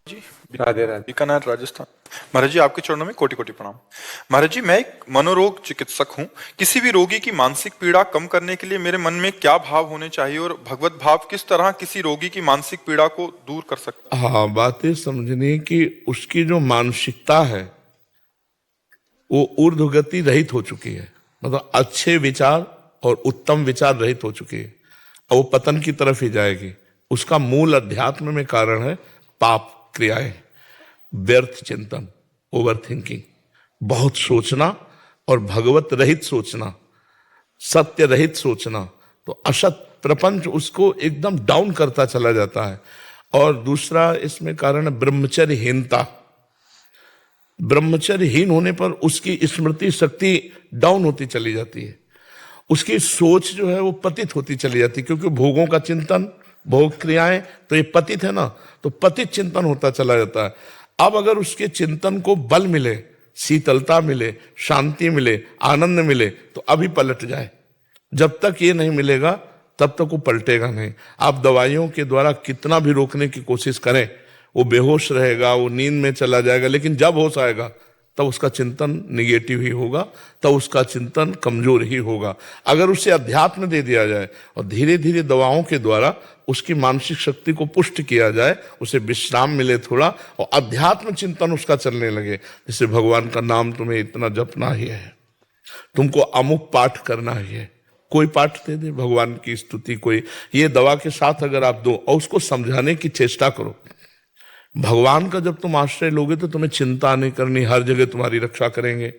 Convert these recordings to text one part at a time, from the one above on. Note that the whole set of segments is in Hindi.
जी, राधे राधे। बीकानेर राजस्थान। महाराज जी, आपके चरणों में कोटि कोटि प्रणाम। महाराज जी, मैं एक मनोरोग चिकित्सक हूँ। किसी भी रोगी की मानसिक पीड़ा कम करने के लिए मेरे मन में क्या भाव होने चाहिए और भगवत भाव किस तरह किसी रोगी की मानसिक पीड़ा को दूर कर सकता हाँ, बात ये समझनी कि उसकी जो मानसिकता है वो ऊर्ध्वगति रहित हो चुकी है। मतलब अच्छे विचार और उत्तम विचार रहित हो चुकी है और वो पतन की तरफ ही जाएगी। उसका मूल अध्यात्म में कारण है पाप क्रियाएं, व्यर्थ चिंतन, ओवर थिंकिंग, बहुत सोचना और भगवत रहित सोचना, सत्य रहित सोचना। तो असत प्रपंच उसको एकदम डाउन करता चला जाता है। और दूसरा इसमें कारण है ब्रह्मचर्यहीनता। ब्रह्मचर्यहीन होने पर उसकी स्मृति शक्ति डाउन होती चली जाती है, उसकी सोच जो है वो पतित होती चली जाती है, क्योंकि भोगों का चिंतन, भोग क्रियाएं, तो ये पतित है ना, तो पतित चिंतन होता चला जाता है। अब अगर उसके चिंतन को बल मिले, शीतलता मिले, शांति मिले, आनंद मिले, तो अभी पलट जाए। जब तक ये नहीं मिलेगा तब तक वो पलटेगा नहीं। आप दवाइयों के द्वारा कितना भी रोकने की कोशिश करें, वो बेहोश रहेगा, वो नींद में चला जाएगा, लेकिन जब होश आएगा तब उसका चिंतन निगेटिव ही होगा, तब उसका चिंतन कमजोर ही होगा। अगर उसे अध्यात्म दे दिया जाए और धीरे धीरे दवाओं के द्वारा उसकी मानसिक शक्ति को पुष्ट किया जाए, उसे विश्राम मिले थोड़ा और अध्यात्म चिंतन उसका चलने लगे, जैसे भगवान का नाम तुम्हें इतना जपना ही है, तुमको अमुक पाठ करना ही है, कोई पाठ दे दे भगवान की स्तुति, कोई ये दवा के साथ अगर आप दो और उसको समझाने की चेष्टा करो। भगवान का जब तुम आश्रय लोगे तो तुम्हें चिंता नहीं करनी, हर जगह तुम्हारी रक्षा करेंगे।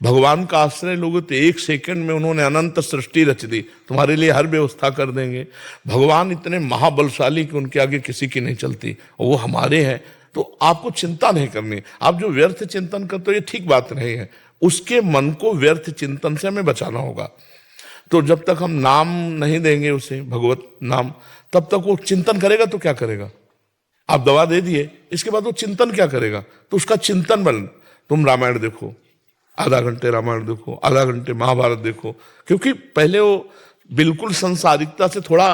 भगवान का आश्रय लोगे तो एक सेकंड में उन्होंने अनंत सृष्टि रच दी, तुम्हारे लिए हर व्यवस्था कर देंगे। भगवान इतने महाबलशाली कि उनके आगे किसी की नहीं चलती, और वो हमारे हैं, तो आपको चिंता नहीं करनी। आप जो व्यर्थ चिंतन करते हो ये ठीक बात नहीं है, उसके मन को व्यर्थ चिंतन से हमें बचाना होगा। तो जब तक हम नाम नहीं देंगे उसे, भगवत नाम, तब तक वो चिंतन करेगा तो क्या करेगा। आप दवा दे दिए, इसके बाद वो चिंतन क्या करेगा, तो उसका चिंतन बन, तुम रामायण देखो, आधा घंटे रामायण देखो, आधा घंटे महाभारत देखो, क्योंकि पहले वो बिल्कुल संसारिकता से थोड़ा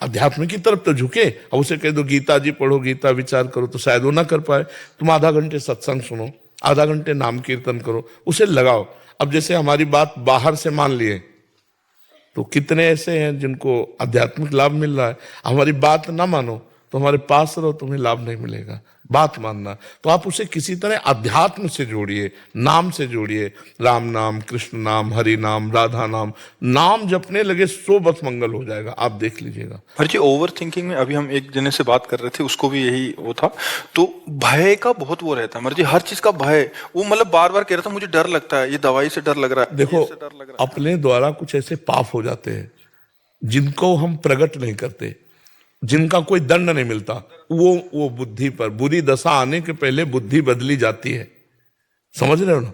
अध्यात्म की तरफ तो झुके, और उसे कह दो गीता जी पढ़ो, गीता विचार करो, तो शायद वो ना कर पाए। तुम आधा घंटे सत्संग सुनो, आधा घंटे नाम कीर्तन करो, उसे लगाओ। अब जैसे हमारी बात बाहर से मान लिए, तो कितने ऐसे हैं जिनको आध्यात्मिक लाभ मिल रहा है। हमारी बात ना मानो तो हमारे पास रहो, तुम्हें लाभ नहीं मिलेगा। बात मानना, तो आप उसे किसी तरह अध्यात्म से जोड़िए, नाम से जोड़िए। राम नाम, कृष्ण नाम, हरि नाम, राधा नाम, नाम जपने लगे सो बस मंगल हो जाएगा, आप देख लीजिएगा। महाराज जी, ओवर थिंकिंग में अभी हम एक जने से बात कर रहे थे, उसको भी यही वो था। तो भय का बहुत वो रहता है महाराज जी, हर चीज का भय। वो मतलब बार बार कह रहा था मुझे डर लगता है, ये दवाई से डर लग रहा है, देखो, ये से डर लग रहा है। अपने द्वारा कुछ ऐसे पाप हो जाते हैं जिनको हम प्रकट नहीं करते, जिनका कोई दंड नहीं मिलता, वो बुद्धि पर, बुरी दशा आने के पहले बुद्धि बदली जाती है। समझ रहे हो ना,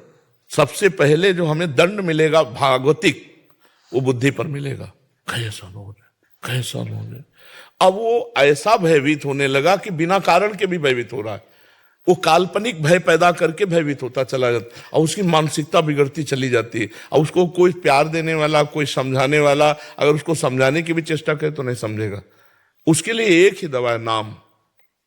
सबसे पहले जो हमें दंड मिलेगा भागवतिक, वो बुद्धि पर मिलेगा। कैसा हो जाए, कैसा हो जाए। अब वो ऐसा भयभीत होने लगा कि बिना कारण के भी भयभीत हो रहा है, वो काल्पनिक भय पैदा करके भयभीत होता चला जाता, और उसकी मानसिकता बिगड़ती चली जाती है। और उसको कोई प्यार देने वाला, कोई समझाने वाला अगर उसको समझाने की भी चेष्टा करे तो नहीं समझेगा। उसके लिए एक ही दवा है, नाम,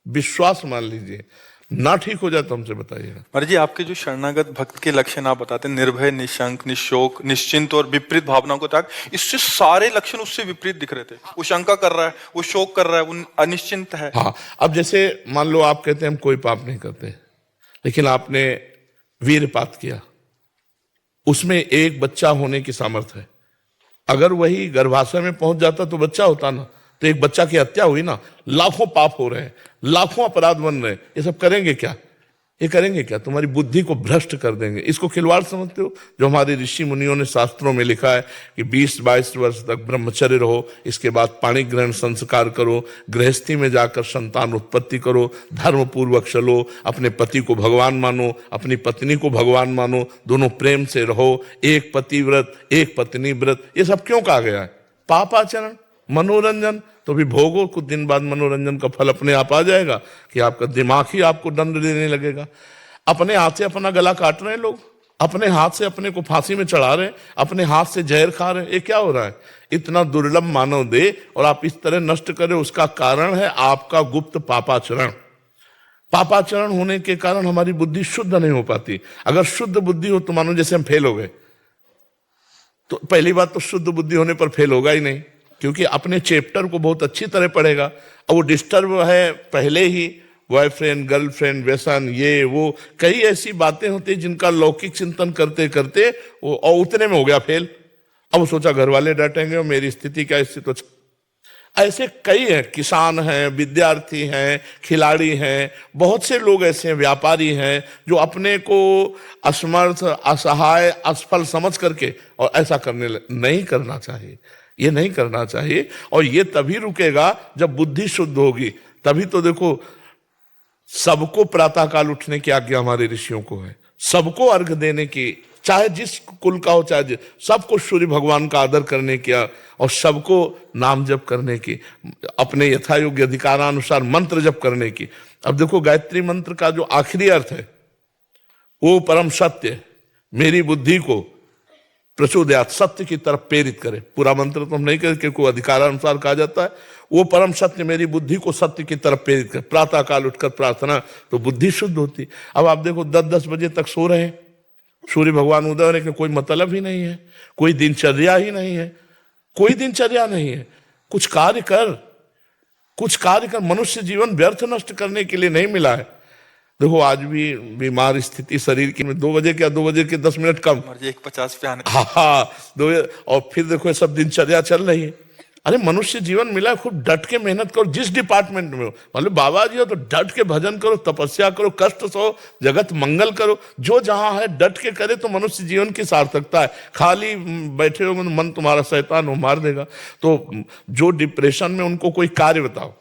विश्वास मान लीजिए। ना ठीक हो जाए तो हमसे बताइएगा। महाराज जी, आपके जो शरणागत भक्त के लक्षण आप बताते हैं, निर्भय, निशंक, निशोक, निश्चिंत और विपरीत भावनाओं को त्याग, इससे सारे लक्षण उससे विपरीत दिख रहे थे। वो शंका कर रहा है, वो शोक कर रहा है, वो अनिश्चिंत है। हाँ, अब जैसे मान लो आप कहते हैं हम कोई पाप नहीं करते, लेकिन आपने वीरपात किया, उसमें एक बच्चा होने की सामर्थ्य है। अगर वही गर्भाशय में पहुंच जाता तो बच्चा होता ना, तो एक बच्चा की हत्या हुई ना। लाखों पाप हो रहे हैं, लाखों अपराध बन रहे हैं, ये सब करेंगे क्या, ये करेंगे क्या, तुम्हारी बुद्धि को भ्रष्ट कर देंगे। इसको खिलवाड़ समझते हो। जो हमारे ऋषि मुनियों ने शास्त्रों में लिखा है कि 20-22 वर्ष तक ब्रह्मचर्य रहो, इसके बाद पाणी ग्रहण संस्कार करो, गृहस्थी में जाकर संतान उत्पत्ति करो, धर्म पूर्वक चलो, अपने पति को भगवान मानो, अपनी पत्नी को भगवान मानो, दोनों प्रेम से रहो, एक पति व्रत, एक पत्नी व्रत। ये सब क्यों कहा गया है। पापाचरण, मनोरंजन, तो भी भोगो, कुछ दिन बाद मनोरंजन का फल अपने आप आ जाएगा कि आपका दिमाग ही आपको दंड देने लगेगा। अपने हाथ से अपना गला काट रहे हैं लोग, अपने हाथ से अपने को फांसी में चढ़ा रहे हैं, अपने हाथ से जहर खा रहे हैं। ये क्या हो रहा है। इतना दुर्लभ मानव दे और आप इस तरह नष्ट करें, उसका कारण है आपका गुप्त पापाचरण। पापाचरण होने के कारण हमारी बुद्धि शुद्ध नहीं हो पाती। अगर शुद्ध बुद्धि हो तो मानो जैसे हम फेल हो गए, तो पहली बात तो शुद्ध बुद्धि होने पर फेल होगा ही नहीं, क्योंकि अपने चैप्टर को बहुत अच्छी तरह पढ़ेगा। अब वो डिस्टर्ब है पहले ही, बॉयफ्रेंड गर्लफ्रेंड व्यसन ये वो कई ऐसी बातें होती हैं जिनका लौकिक चिंतन करते करते वो और उतने में हो गया फेल। अब सोचा घर वाले डांटेंगे और मेरी स्थिति क्या स्थिति। तो ऐसे कई हैं, किसान हैं, विद्यार्थी हैं, खिलाड़ी हैं, बहुत से लोग ऐसे हैं, व्यापारी हैं जो अपने को असमर्थ असहाय असफल समझ करके और ऐसा नहीं करना चाहिए, ये नहीं करना चाहिए। और ये तभी रुकेगा जब बुद्धि शुद्ध होगी। तभी तो देखो सबको प्रातःकाल उठने की आज्ञा हमारे ऋषियों को है, सबको अर्घ देने की, चाहे जिस कुल का हो चाहे सबको सूर्य भगवान का आदर करने की और सबको नाम जप करने की, अपने यथायोग्य अधिकारानुसार मंत्र जप करने की। अब देखो गायत्री मंत्र का जो आखिरी अर्थ है वो परम सत्य मेरी बुद्धि को प्रचोदयात सत्य की तरफ प्रेरित करे। पूरा मंत्र तो हम नहीं करके कोई अधिकारानुसार कहा जाता है, वो परम सत्य मेरी बुद्धि को सत्य की तरफ प्रेरित करे। प्रातः काल उठकर प्रार्थना तो बुद्धि शुद्ध होती। अब आप देखो 10-10 बजे तक सो रहे हैं, सूर्य भगवान उदय होने का कोई मतलब ही नहीं है, कोई दिनचर्या ही नहीं है, कोई दिनचर्या नहीं है। कुछ कार्य कर। मनुष्य जीवन व्यर्थ नष्ट करने के लिए नहीं मिला है। देखो आज भी बीमार स्थिति शरीर की में 2 बजे क्या 2 बजे के 10 मिनट कम, 1:50 पे आने। हाँ 2 और फिर देखो सब दिनचर्या चल रही है। अरे मनुष्य जीवन मिला, खूब डट के मेहनत करो जिस डिपार्टमेंट में हो। मतलब बाबा जी हो तो डट के भजन करो, तपस्या करो, कष्ट सहो, जगत मंगल करो, जो जहां है डट के करे तो मनुष्य जीवन की सार्थकता है। खाली बैठे हो तो मन तुम्हारा शैतान हो मार देगा। तो जो डिप्रेशन में उनको कोई कार्य बताओ,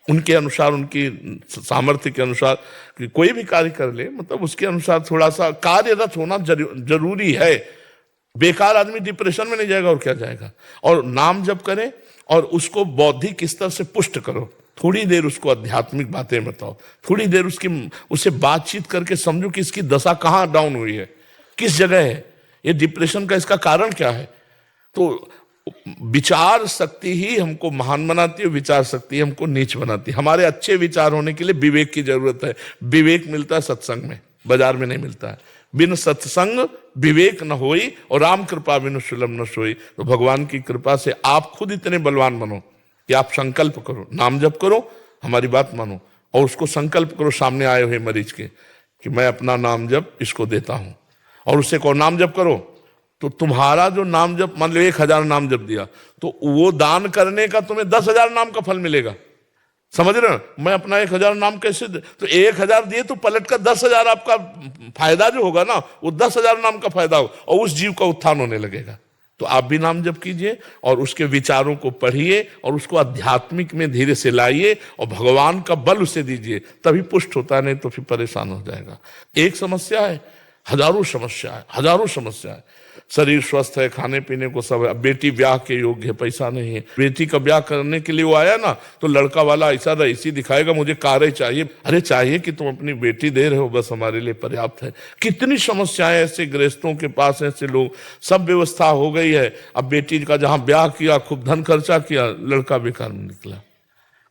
उनके अनुसार उनकी सामर्थ्य के अनुसार कि कोई भी कार्य कर ले, मतलब उसके अनुसार थोड़ा सा कार्यरत होना जरूरी है। बेकार आदमी डिप्रेशन में नहीं जाएगा और क्या जाएगा। और नाम जप करें और उसको बौद्धिक स्तर से पुष्ट करो। थोड़ी देर उसको आध्यात्मिक बातें बताओ, थोड़ी देर उससे बातचीत करके समझो कि इसकी दशा कहाँ डाउन हुई है, किस जगह है, ये डिप्रेशन का इसका कारण क्या है। तो विचार शक्ति ही हमको महान बनाती है, विचार शक्ति हमको नीच बनाती है। हमारे अच्छे विचार होने के लिए विवेक की जरूरत है। विवेक मिलता है सत्संग में, बाजार में नहीं मिलता है। बिन सत्संग विवेक न होई और राम कृपा बिनु सुलभ न सोई। तो भगवान की कृपा से आप खुद इतने बलवान बनो कि आप संकल्प करो, नाम जप करो, हमारी बात मानो और उसको संकल्प करो सामने आए हुए मरीज के कि मैं अपना नाम जप इसको देता हूं। और उससे कहो नाम जप करो, तो तुम्हारा जो नाम जप, मान लो 1000 नाम जप दिया तो वो दान करने का तुम्हें 10,000 नाम का फल मिलेगा। समझ रहे हो, मैं अपना 1000 नाम कैसे दे? तो 1000 दिए तो पलट का 10,000 आपका फायदा जो होगा ना, वो 10,000 नाम का फायदा होगा और उस जीव का उत्थान होने लगेगा। तो आप भी नाम जप कीजिए और उसके विचारों को पढ़िए और उसको आध्यात्मिक में धीरे से लाइए और भगवान का बल उसे दीजिए, तभी पुष्ट होता है, नहीं तो फिर परेशान हो जाएगा। एक समस्या है, हजारों समस्या है। शरीर स्वस्थ है, खाने पीने को सब है। अब बेटी ब्याह के योग्य है, पैसा नहीं है, बेटी का ब्याह करने के लिए वो आया ना, तो लड़का वाला ऐसा रईसी दिखाएगा मुझे कार ही चाहिए। अरे चाहिए कि तुम अपनी बेटी दे रहे हो, बस हमारे लिए पर्याप्त है। कितनी समस्याएं ऐसे गृहस्थों के पास, ऐसे लोग, सब व्यवस्था हो गई है। अब बेटी का जहां ब्याह किया, खूब धन खर्चा किया, लड़का बेकार में निकला।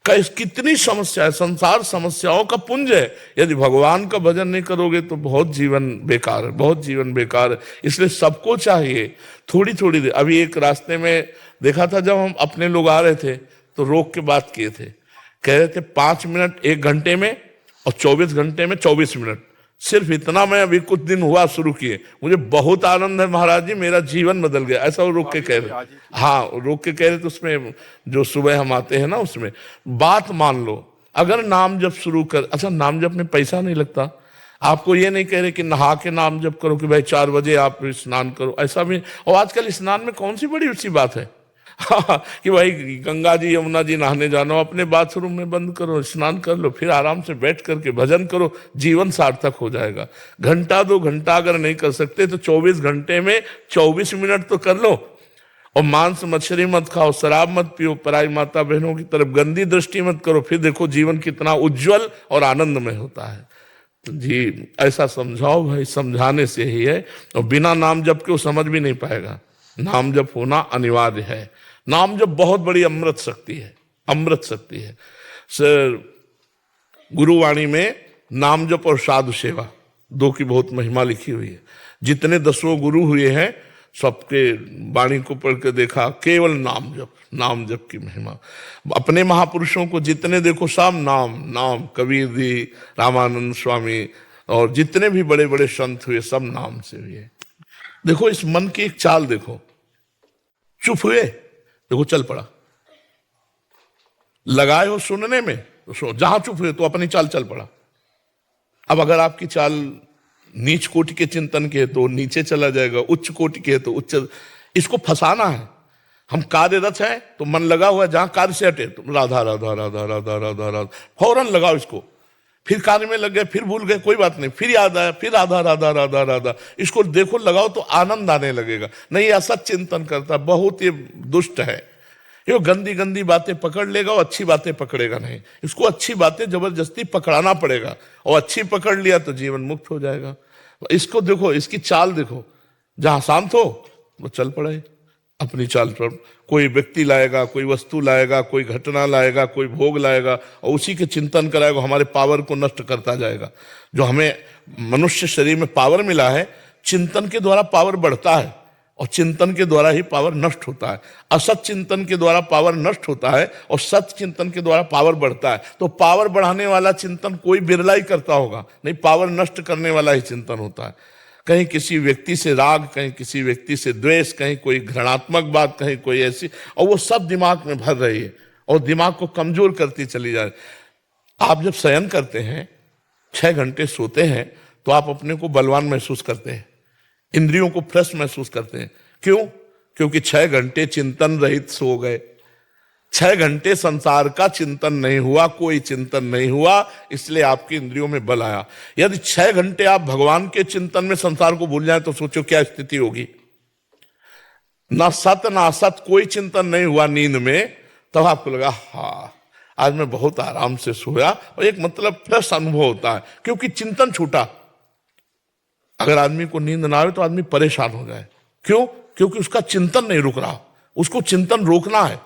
कितनी समस्या है, संसार समस्याओं का पुंज है। यदि भगवान का भजन नहीं करोगे तो बहुत जीवन बेकार है, बहुत जीवन बेकार है। इसलिए सबको चाहिए थोड़ी थोड़ी देर। अभी एक रास्ते में देखा था, जब हम अपने लोग आ रहे थे तो रोक के बात किए थे, कह रहे थे 5 मिनट 1 घंटे में और 24 घंटे में 24 मिनट। सिर्फ इतना मैं अभी कुछ दिन हुआ शुरू किए, मुझे बहुत आनंद है महाराज जी, मेरा जीवन बदल गया। ऐसा वो रोक के कह रहे, हाँ रोक के कह रहे थे। उसमें जो सुबह हम आते हैं ना, उसमें बात मान लो, अगर नाम जप शुरू कर, अच्छा नाम जप में पैसा नहीं लगता। आपको ये नहीं कह रहे कि नहा के नाम जप करो कि भाई 4 बजे आप स्नान करो, ऐसा भी। और आजकल स्नान में कौन सी बड़ी सी बात है कि भाई गंगा जी यमुना जी नहाने जाना, अपने बाथरूम में बंद करो, स्नान कर लो, फिर आराम से बैठ करके भजन करो, जीवन सार्थक हो जाएगा। घंटा 2 घंटा अगर नहीं कर सकते तो 24 घंटे में 24 मिनट तो कर लो। और मांस मछली मत खाओ, शराब मत पियो, पराई माता बहनों की तरफ गंदी दृष्टि मत करो, फिर देखो जीवन कितना उज्जवल और आनंदमय होता है। तो जी ऐसा समझाओ भाई, समझाने से ही है। और बिना नाम जप के वो समझ भी नहीं पाएगा। नाम जप होना अनिवार्य है। नाम जप बहुत बड़ी अमृत शक्ति है, अमृत शक्ति है। सर गुरुवाणी में नाम जप और साधु सेवा दो की बहुत महिमा लिखी हुई है। जितने 10 गुरु हुए हैं सबके वाणी को पढ़ के देखा, केवल नाम जप की महिमा। अपने महापुरुषों को जितने देखो सब नाम नाम, कबीर जी, रामानंद स्वामी और जितने भी बड़े बड़े संत हुए सब नाम से हुए। देखो इस मन की एक चाल देखो, चुप हुए देखो चल पड़ा, लगाए हो सुनने में तो जहां चुप हुए तो अपनी चाल चल पड़ा। अब अगर आपकी चाल नीच कोटि के चिंतन के है तो नीचे चला जाएगा, उच्च कोटि के है तो उच्च। इसको फंसाना है। हम कार्यरत हैं तो मन लगा हुआ है, जहां कार्य से हटे तो राधा राधा राधा राधा राधा राधा फौरन लगाओ इसको। फिर कार्य में लग गए, फिर भूल गए, कोई बात नहीं, फिर याद आया, फिर राधा राधा राधा राधा। इसको देखो लगाओ तो आनंद आने लगेगा। नहीं, असत चिंतन करता, बहुत ये दुष्ट है। ये गंदी गंदी बातें पकड़ लेगा और अच्छी बातें पकड़ेगा नहीं। इसको अच्छी बातें जबरदस्ती पकड़ाना पड़ेगा, और अच्छी पकड़ लिया तो जीवन मुक्त हो जाएगा। इसको देखो, इसकी चाल देखो, जहां शांत हो वो चल पड़े अपनी चाल पर। कोई व्यक्ति लाएगा, कोई वस्तु लाएगा, कोई घटना लाएगा, कोई भोग लाएगा और उसी के चिंतन कराएगा, हमारे पावर को नष्ट करता जाएगा। जो हमें मनुष्य शरीर में पावर मिला है, चिंतन के द्वारा पावर बढ़ता है और चिंतन के द्वारा ही पावर नष्ट होता है। असत चिंतन के द्वारा पावर नष्ट होता है और सत चिंतन के द्वारा पावर बढ़ता है। तो पावर बढ़ाने वाला चिंतन कोई बिरला ही करता होगा, नहीं, पावर नष्ट करने वाला ही चिंतन होता है। कहीं किसी व्यक्ति से राग, कहीं किसी व्यक्ति से द्वेष, कहीं कोई घृणात्मक बात, कहीं कोई ऐसी, और वो सब दिमाग में भर रही है और दिमाग को कमजोर करती चली जा रही। आप जब शयन करते हैं, 6 घंटे सोते हैं, तो आप अपने को बलवान महसूस करते हैं, इंद्रियों को फ्रेश महसूस करते हैं। क्यों? क्योंकि 6 घंटे चिंतन रहित सो गए। 6 घंटे संसार का चिंतन नहीं हुआ, कोई चिंतन नहीं हुआ, इसलिए आपकी इंद्रियों में बल आया। यदि 6 घंटे आप भगवान के चिंतन में संसार को भूल जाए तो सोचो क्या स्थिति होगी। ना सत ना असत, कोई चिंतन नहीं हुआ नींद में, तब आपको लगा हाँ आज मैं बहुत आराम से सोया, और एक मतलब फ्रेश अनुभव होता है, क्योंकि चिंतन छूटा। अगर आदमी को नींद ना आए तो आदमी परेशान हो जाए। क्यों? क्योंकि उसका चिंतन नहीं रुक रहा। उसको चिंतन रोकना है।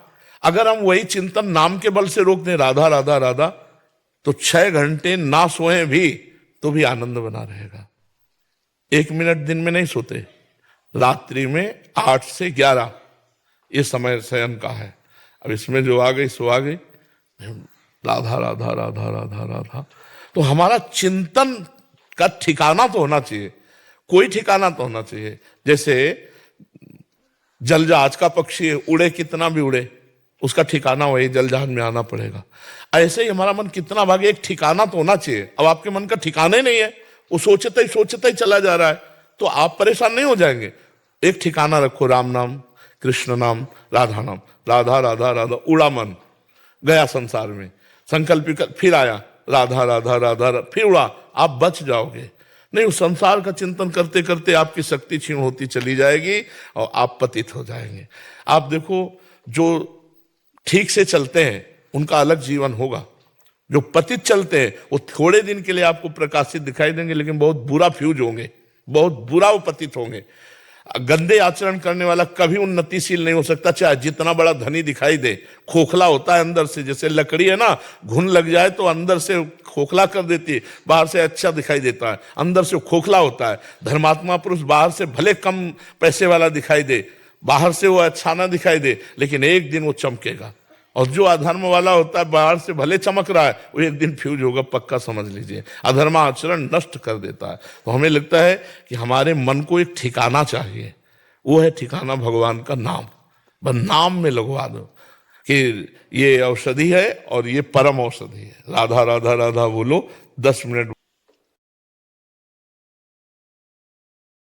अगर हम वही चिंतन नाम के बल से रोक दें, राधा राधा राधा, तो 6 घंटे ना सोए भी तो भी आनंद बना रहेगा। 1 मिनट दिन में नहीं सोते, रात्रि में 8 से 11 ये समय शयन का है। अब इसमें जो आ गई सो आ गई, राधा राधा राधा राधा राधा। तो हमारा चिंतन का ठिकाना तो होना चाहिए, कोई ठिकाना तो होना चाहिए। जैसे जलजहाज का पक्षी उड़े कितना भी उड़े, उसका ठिकाना वही जलजहाज में आना पड़ेगा। ऐसे ही हमारा मन कितना भागे, एक ठिकाना तो होना चाहिए। अब आपके मन का ठिकाना ही नहीं है, वो सोचता ही चला जा रहा है, तो आप परेशान नहीं हो जाएंगे। एक ठिकाना रखो, राम नाम, कृष्ण नाम, राधा नाम, राधा राधा राधा। उड़ा मन, गया संसार में, संकल्प फिर आया, राधा राधा राधा, फिर उड़ा, आप बच जाओगे। नहीं, उस संसार का चिंतन करते करते आपकी शक्ति क्षीण होती चली जाएगी और आप पतित हो जाएंगे। आप देखो, जो ठीक से चलते हैं उनका अलग जीवन होगा, जो पतित चलते हैं वो थोड़े दिन के लिए आपको प्रकाशित दिखाई देंगे, लेकिन बहुत बुरा फ्यूज होंगे, बहुत बुरा वो पतित होंगे। गंदे आचरण करने वाला कभी उन्नतिशील नहीं हो सकता, चाहे जितना बड़ा धनी दिखाई दे। खोखला होता है अंदर से, जैसे लकड़ी है ना, घुन लग जाए तो अंदर से खोखला कर देती है, बाहर से अच्छा दिखाई देता है, अंदर से खोखला होता है। धर्मात्मा पुरुष बाहर से भले कम पैसे वाला दिखाई दे, बाहर से वो अच्छा ना दिखाई दे, लेकिन एक दिन वो चमकेगा। और जो अधर्म वाला होता है, बाहर से भले चमक रहा है, वो एक दिन फ्यूज होगा, पक्का समझ लीजिए। अधर्म आचरण नष्ट कर देता है। तो हमें लगता है कि हमारे मन को एक ठिकाना चाहिए, वो है ठिकाना भगवान का नाम। बस नाम में लगवा दो कि ये औषधि है और ये परम औषधि है। राधा राधा राधा बोलो 10 मिनट।